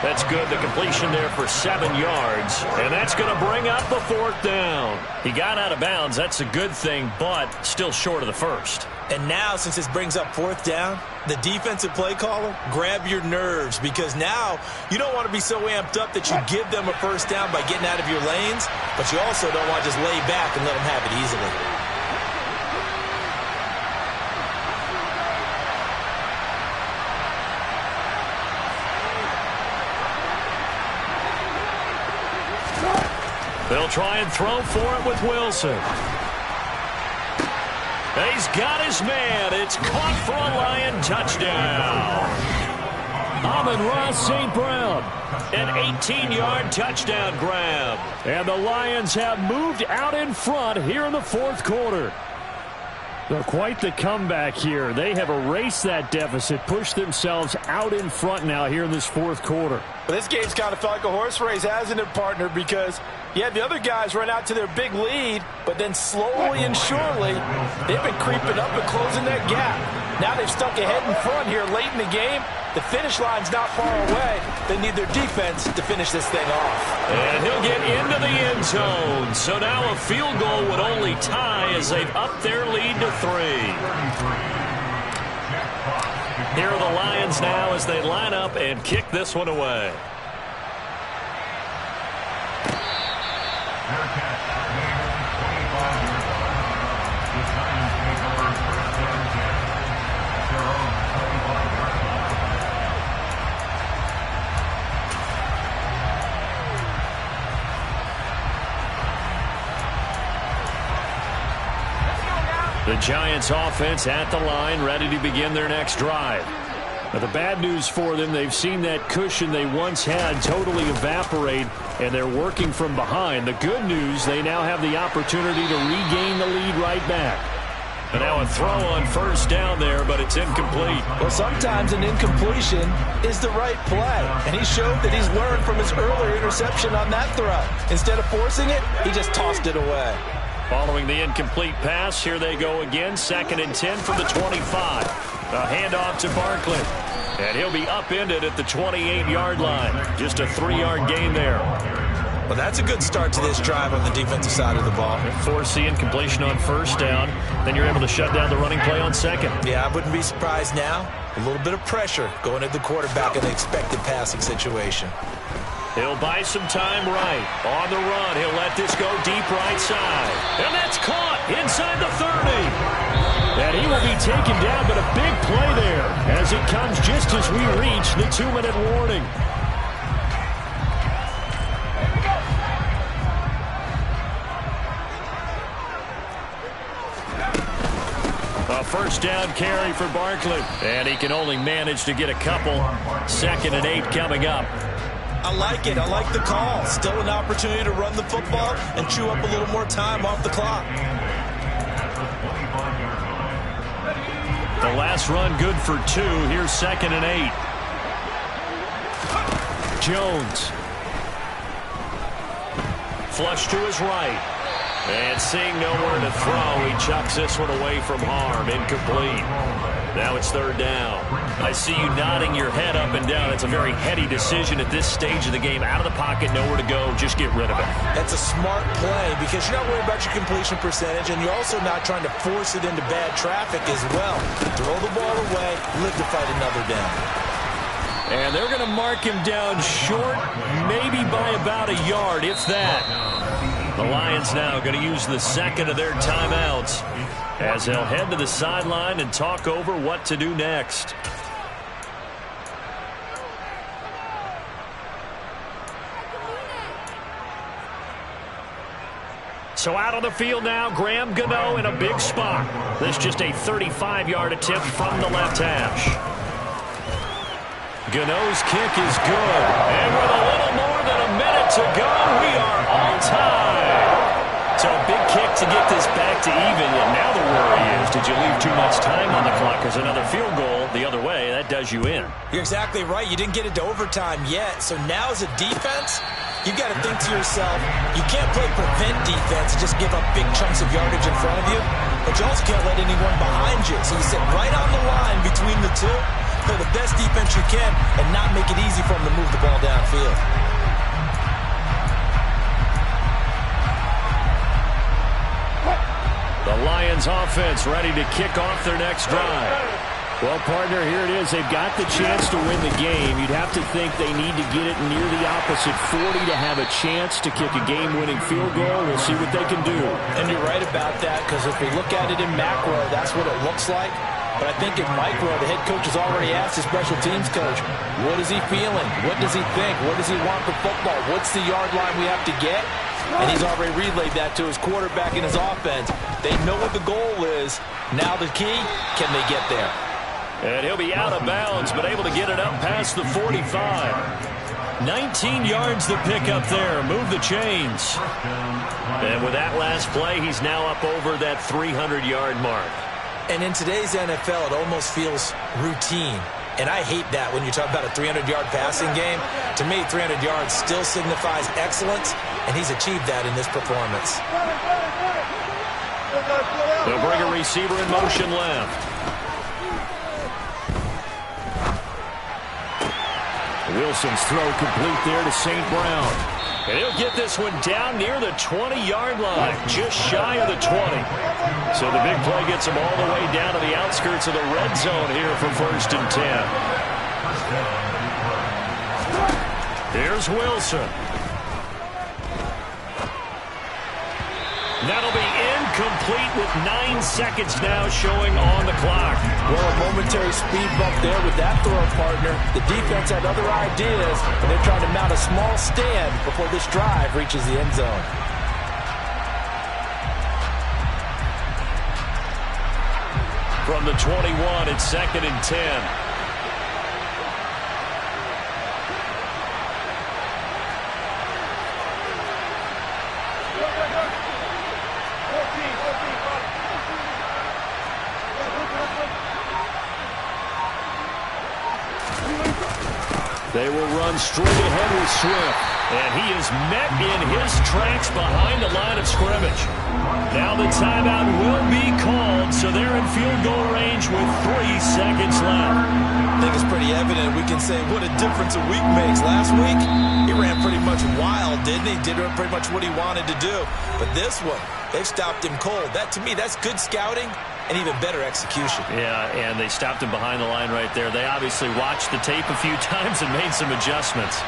That's good. The completion there for 7 yards. And that's going to bring up the 4th down. He got out of bounds. That's a good thing, but still short of the first. And now, since this brings up 4th down, the defensive play caller, grab your nerves, because now you don't want to be so amped up that you give them a 1st down by getting out of your lanes, but you also don't want to just lay back and let them have it easily. They'll try and throw for it with Wilson. He's got his man. It's caught for a Lion touchdown. Amon-Ra St. Brown, an 18-yard touchdown grab. And the Lions have moved out in front here in the 4th quarter. Well, quite the comeback here. They have erased that deficit, pushed themselves out in front now here in this 4th quarter. But this game's kind of felt like a horse race, hasn't it, partner? Because you had the other guys run out to their big lead, but then slowly and surely, they've been creeping up and closing that gap. Now they've stuck ahead in front here late in the game. The finish line's not far away. They need their defense to finish this thing off. And he'll get into the end zone. So now a field goal would only tie as they've upped their lead to 3. Here are the Lions now as they line up and kick this one away. The Giants offense at the line, ready to begin their next drive. Now, the bad news for them, they've seen that cushion they once had totally evaporate, and they're working from behind. The good news, they now have the opportunity to regain the lead right back. And now a throw on 1st down there, but it's incomplete. Well, sometimes an incompletion is the right play, and he showed that he's learned from his earlier interception on that throw. Instead of forcing it, he just tossed it away. Following the incomplete pass, here they go again. 2nd and 10 from the 25. A handoff to Barkley. And he'll be upended at the 28-yard line. Just a 3-yard gain there. Well, that's a good start to this drive on the defensive side of the ball. Force the incompletion on 1st down. Then you're able to shut down the running play on 2nd. Yeah, I wouldn't be surprised now. A little bit of pressure going at the quarterback in an expected passing situation. He'll buy some time right. On the run, he'll let this go deep right side. And that's caught inside the 30. And he will be taken down, but a big play there as it comes just as we reach the 2-minute warning. A 1st down carry for Barkley. And he can only manage to get a couple. 2nd and 8 coming up. I like it. I like the call. Still an opportunity to run the football and chew up a little more time off the clock. The last run good for 2. Here's 2nd and 8. Jones. Flush to his right. And seeing nowhere to throw, he chucks this one away from harm. Incomplete. Now it's 3rd down. I see you nodding your head up and down. It's a very heady decision at this stage of the game. Out of the pocket, nowhere to go. Just get rid of it. That's a smart play because you're not worried about your completion percentage, and you're also not trying to force it into bad traffic as well. Throw the ball away, live to fight another down. And they're going to mark him down short, maybe by about a yard, if that. The Lions now going to use the 2nd of their timeouts. as they'll head to the sideline and talk over what to do next. So out on the field now, Graham Gano in a big spot. This just a 35-yard attempt from the left hash. Gano's kick is good. And with a little more than a minute to go, we are all tied. So a big kick to get this back to even. And now the worry is, did you leave too much time on the clock? Because another field goal the other way, that does you in. You're exactly right. You didn't get it to overtime yet. So now as a defense, you've got to think to yourself, you can't play prevent defense and just give up big chunks of yardage in front of you, but you also can't let anyone behind you. So you sit right on the line between the two, play the best defense you can, and not make it easy for them to move the ball downfield. The Lions offense ready to kick off their next drive. Well, partner, here it is. They've got the chance to win the game. You'd have to think they need to get it near the opposite 40 to have a chance to kick a game-winning field goal. We'll see what they can do. And you're right about that, because if we look at it in macro, that's what it looks like. But I think in micro, the head coach has already asked his special teams coach, what is he feeling? What does he think? What does he want for football? What's the yard line we have to get? And he's already relayed that to his quarterback and his offense. They know what the goal is. Now the key, can they get there? And he'll be out of bounds, but able to get it up past the 45. 19 yards to pick up there. Move the chains. And with that last play, he's now up over that 300-yard mark. And in today's NFL, it almost feels routine. And I hate that when you talk about a 300-yard passing game. To me, 300 yards still signifies excellence, and he's achieved that in this performance. They'll bring a receiver in motion left. Wilson's throw complete there to St. Brown. And he'll get this one down near the 20-yard line, just shy of the 20. So the big play gets him all the way down to the outskirts of the red zone here for 1st and 10. Here's Wilson. That'll be incomplete with 9 seconds now showing on the clock. Well, a momentary speed bump there with that throw, partner. The defense had other ideas, and they're trying to mount a small stand before this drive reaches the end zone. From the 21, it's 2nd and 10. They will run straight ahead with Swift. And he is met in his tracks behind the line of scrimmage. Now the timeout will be called, so they're in field goal range with 3 seconds left. I think it's pretty evident. We can say what a difference a week makes. Last week, he ran pretty much wild, didn't he? Did pretty much what he wanted to do. But this one, they've stopped him cold. That, to me, that's good scouting and even better execution. Yeah, and they stopped him behind the line right there. They obviously watched the tape a few times and made some adjustments.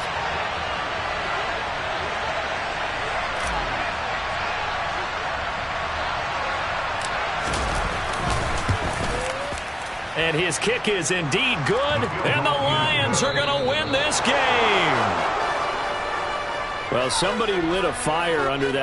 And his kick is indeed good, and the Lions are going to win this game. Well, somebody lit a fire under that